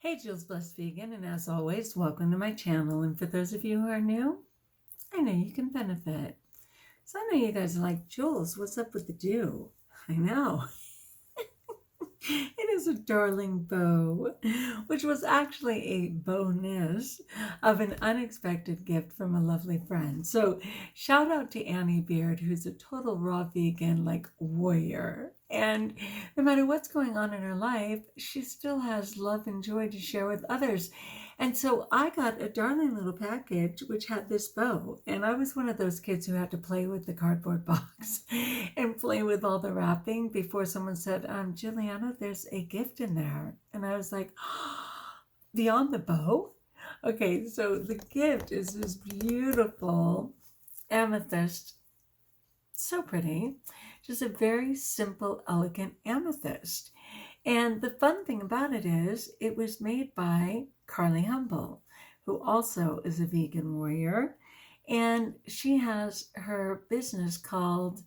Hey, Jules Blessed Vegan, and as always, welcome to my channel. And for those of you who are new, I know you can benefit. So I know you guys are like, Jules, what's up with the dew? I know. It is a darling bow, which was actually a bonus of an unexpected gift from a lovely friend. So shout out to Annie Beard, who's a total raw vegan, like warrior. And no matter what's going on in her life, she still has love and joy to share with others. And so I got a darling little package which had this bow. And I was one of those kids who had to play with the cardboard box and play with all the wrapping before someone said, Juliana, there's a gift in there. And I was like, beyond the bow? Okay, so the gift is this beautiful amethyst. So pretty. Just a very simple, elegant amethyst. And the fun thing about it is it was made by Carly Humble, who also is a vegan warrior. And she has her business called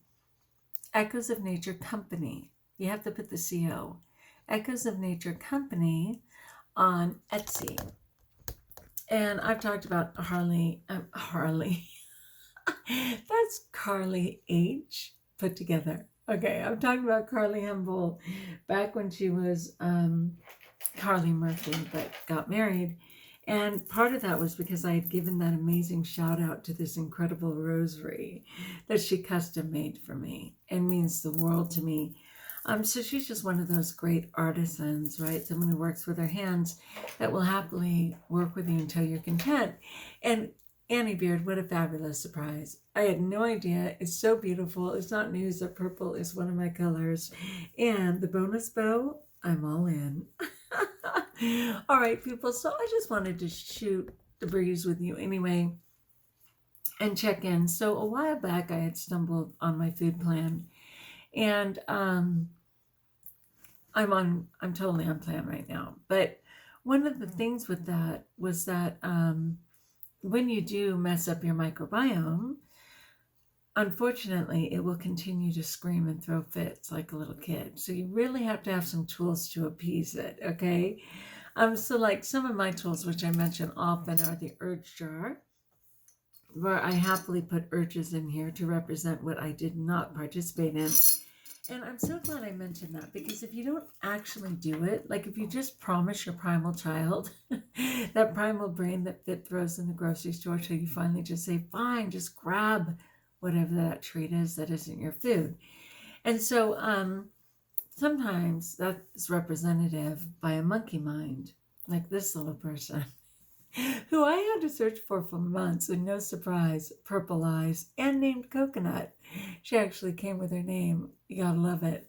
Echoes of Nature Company. You have to put the CO. Echoes of Nature Company on Etsy. And I've talked about Harley. That's Carly H put together. Okay, I'm talking about Carly Humble back when she was Carly Murphy, but got married. And part of that was because I had given that amazing shout out to this incredible rosary that she custom made for me and means the world to me. So she's just one of those great artisans, right? Someone who works with her hands that will happily work with you until you're content. And Annie Beard, what a fabulous surprise. I had no idea. It's so beautiful. It's not news that purple is one of my colors. And the bonus bow, I'm all in. All right, people. So I just wanted to shoot the breeze with you anyway and check in. So a while back, I had stumbled on my food plan. And I'm totally on plan right now. But one of the things with that was that when you do mess up your microbiome, unfortunately, it will continue to scream and throw fits like a little kid. So you really have to have some tools to appease it, okay? So like some of my tools, which I mention often, are the urge jar, where I happily put urges in here to represent what I did not participate in. And I'm so glad I mentioned that, because if you don't actually do it, like if you just promise your primal child, that primal brain that Fit throws in the grocery store till you finally just say, fine, just grab whatever that treat is that isn't your food. And so sometimes that's representative by a monkey mind, like this little person, who I had to search for months, and no surprise, purple eyes and named Coconut. She actually came with her name. You gotta love it.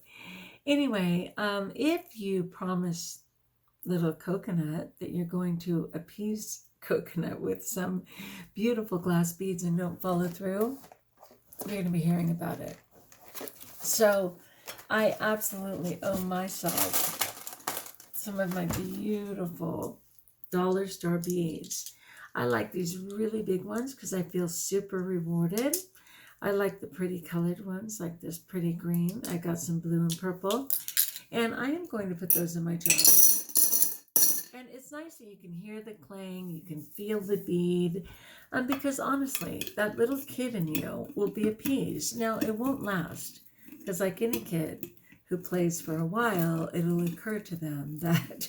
Anyway, if you promise little Coconut that you're going to appease Coconut with some beautiful glass beads and don't follow through, you're going to be hearing about it. So I absolutely owe myself some of my beautiful dollar store beads. I like these really big ones because I feel super rewarded. I like the pretty colored ones, like this pretty green. I got some blue and purple. And I am going to put those in my jar. And it's nice that you can hear the clang, you can feel the bead, because honestly, that little kid in you will be appeased. Now, it won't last, because like any kid who plays for a while, it'll occur to them that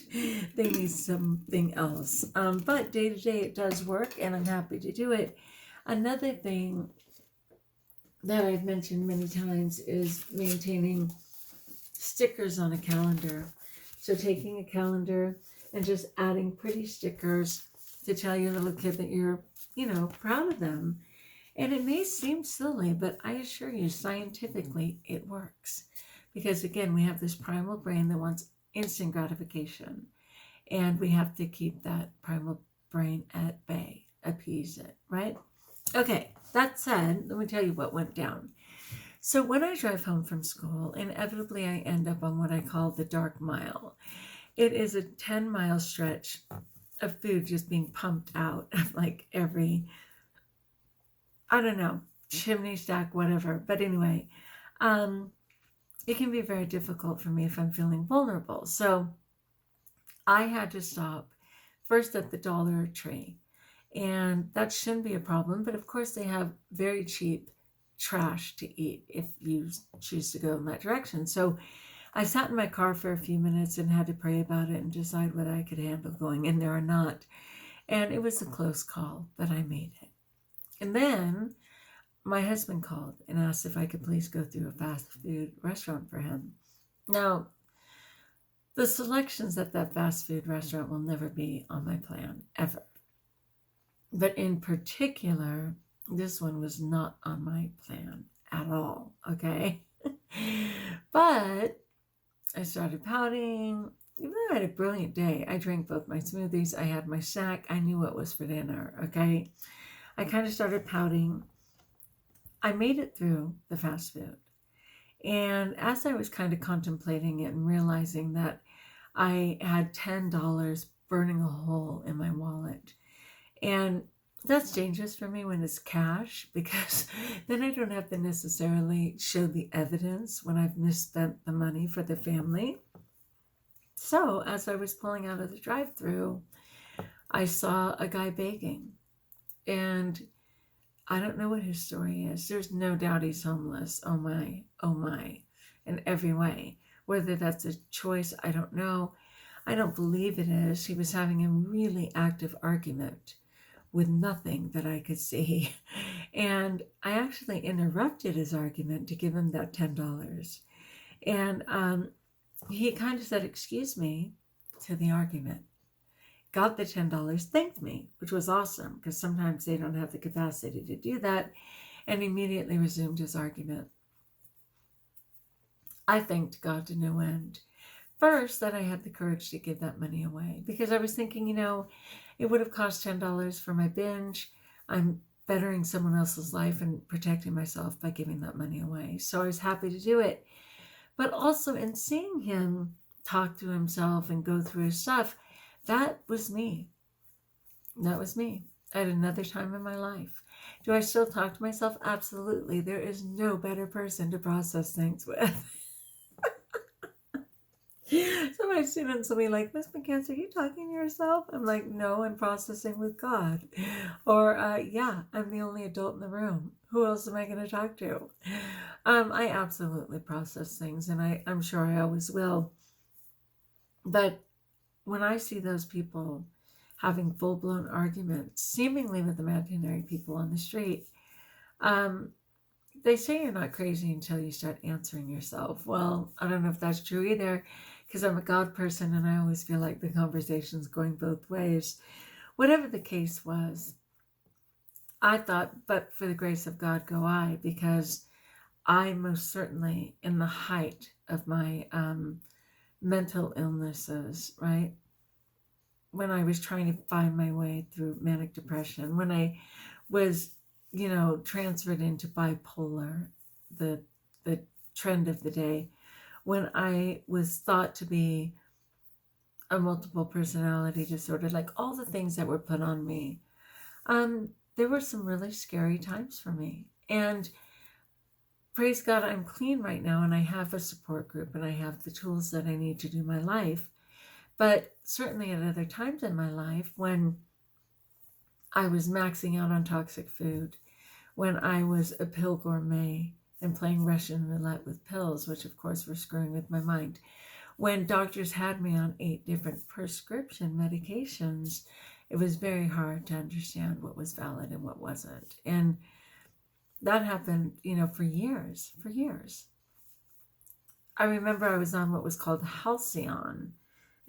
they need something else. But day to day, it does work, and I'm happy to do it. Another thing that I've mentioned many times is maintaining stickers on a calendar. So taking a calendar and just adding pretty stickers to tell your little kid that you're, proud of them. And it may seem silly, but I assure you, scientifically, it works. Because again, we have this primal brain that wants instant gratification. And we have to keep that primal brain at bay, appease it, right? Okay, that said, let me tell you what went down. So when I drive home from school, inevitably I end up on what I call the dark mile. It is a 10-mile stretch of food just being pumped out of like every, chimney stack, whatever. But anyway, it can be very difficult for me if I'm feeling vulnerable. So I had to stop first at the Dollar Tree. And that shouldn't be a problem. But of course, they have very cheap trash to eat if you choose to go in that direction. So I sat in my car for a few minutes and had to pray about it and decide whether I could handle going in there or not. And it was a close call, but I made it. And then my husband called and asked if I could please go through a fast food restaurant for him. Now, the selections at that fast food restaurant will never be on my plan, ever. But in particular, this one was not on my plan at all, okay? But I started pouting. Even though I had a brilliant day, I drank both my smoothies, I had my snack, I knew what was for dinner, okay? I kind of started pouting. I made it through the fast food. And as I was kind of contemplating it and realizing that I had $10 burning a hole in my wallet, and that's dangerous for me when it's cash, because then I don't have to necessarily show the evidence when I've misspent the money for the family. So as I was pulling out of the drive-thru, I saw a guy begging. And I don't know what his story is. There's no doubt he's homeless. Oh my, in every way. Whether that's a choice, I don't know. I don't believe it is. He was having a really active argument with nothing that I could see. And I actually interrupted his argument to give him that $10. And he kind of said, "Excuse me," to the argument. Got the $10, thanked me, which was awesome, because sometimes they don't have the capacity to do that, and immediately resumed his argument. I thanked God to no end. First, that I had the courage to give that money away, because I was thinking, it would have cost $10 for my binge. I'm bettering someone else's life and protecting myself by giving that money away. So I was happy to do it. But also in seeing him talk to himself and go through his stuff, that was me. That was me at another time in my life. Do I still talk to myself? Absolutely. There is no better person to process things with. So my students will be like, "Miss McCants, are you talking to yourself?" I'm like, "No, I'm processing with God." Or, "Yeah, I'm the only adult in the room. Who else am I going to talk to?" I absolutely process things, and I'm sure I always will. But when I see those people having full-blown arguments, seemingly with imaginary people on the street, they say you're not crazy until you start answering yourself. Well, I don't know if that's true either, because I'm a God person and I always feel like the conversation's going both ways. Whatever the case was, I thought, but for the grace of God go I, because I most certainly, in the height of my mental illnesses, right? When I was trying to find my way through manic depression, when I was, transferred into bipolar, the trend of the day, when I was thought to be a multiple personality disorder, like all the things that were put on me, there were some really scary times for me. And praise God, I'm clean right now, and I have a support group, and I have the tools that I need to do my life. But certainly at other times in my life, when I was maxing out on toxic food, when I was a pill gourmet and playing Russian roulette with pills, which of course were screwing with my mind, when doctors had me on 8 different prescription medications, it was very hard to understand what was valid and what wasn't. And that happened, for years. I remember I was on what was called Halcyon,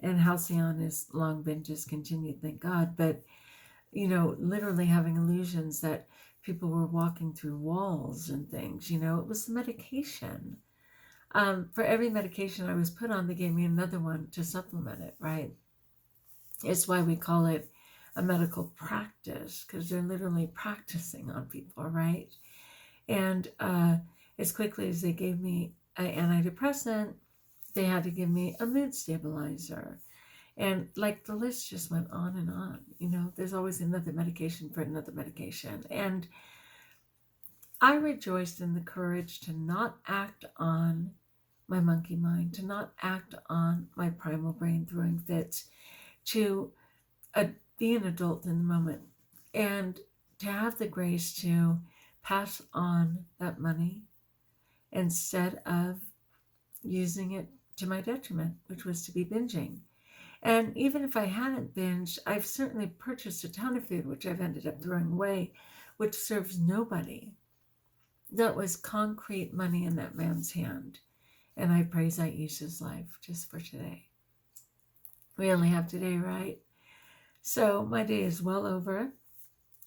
and Halcyon is long been discontinued, thank God. But, literally having illusions that people were walking through walls and things, it was the medication. For every medication I was put on, they gave me another one to supplement it, right? It's why we call it a medical practice, because they're literally practicing on people, right? And as quickly as they gave me an antidepressant, they had to give me a mood stabilizer. And like the list just went on and on. There's always another medication for another medication. And I rejoiced in the courage to not act on my monkey mind, to not act on my primal brain throwing fits, to be an adult in the moment, and to have the grace to pass on that money instead of using it to my detriment, which was to be binging. And even if I hadn't binged, I've certainly purchased a ton of food, which I've ended up throwing away, which serves nobody. That was concrete money in that man's hand. And I praise I used his life just for today. We only have today, right? So my day is well over.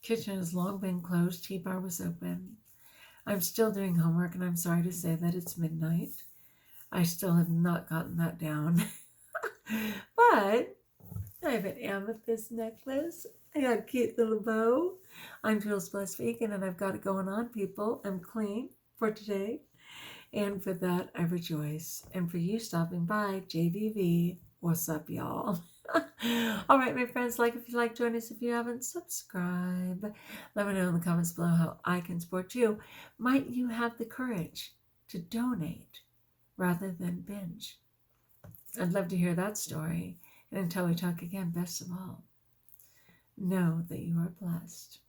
Kitchen has long been closed. Tea bar was open. I'm still doing homework, and I'm sorry to say that it's midnight. I still have not gotten that down. But I have an amethyst necklace. I got a cute little bow. I'm JulesBlessedVegan, and I've got it going on, people. I'm clean for today. And for that, I rejoice. And for you stopping by, JVV, what's up, y'all? All right, my friends, like if you like, join us if you haven't, subscribe. Let me know in the comments below how I can support you. Might you have the courage to donate rather than binge? I'd love to hear that story. And until we talk again, best of all, know that you are blessed.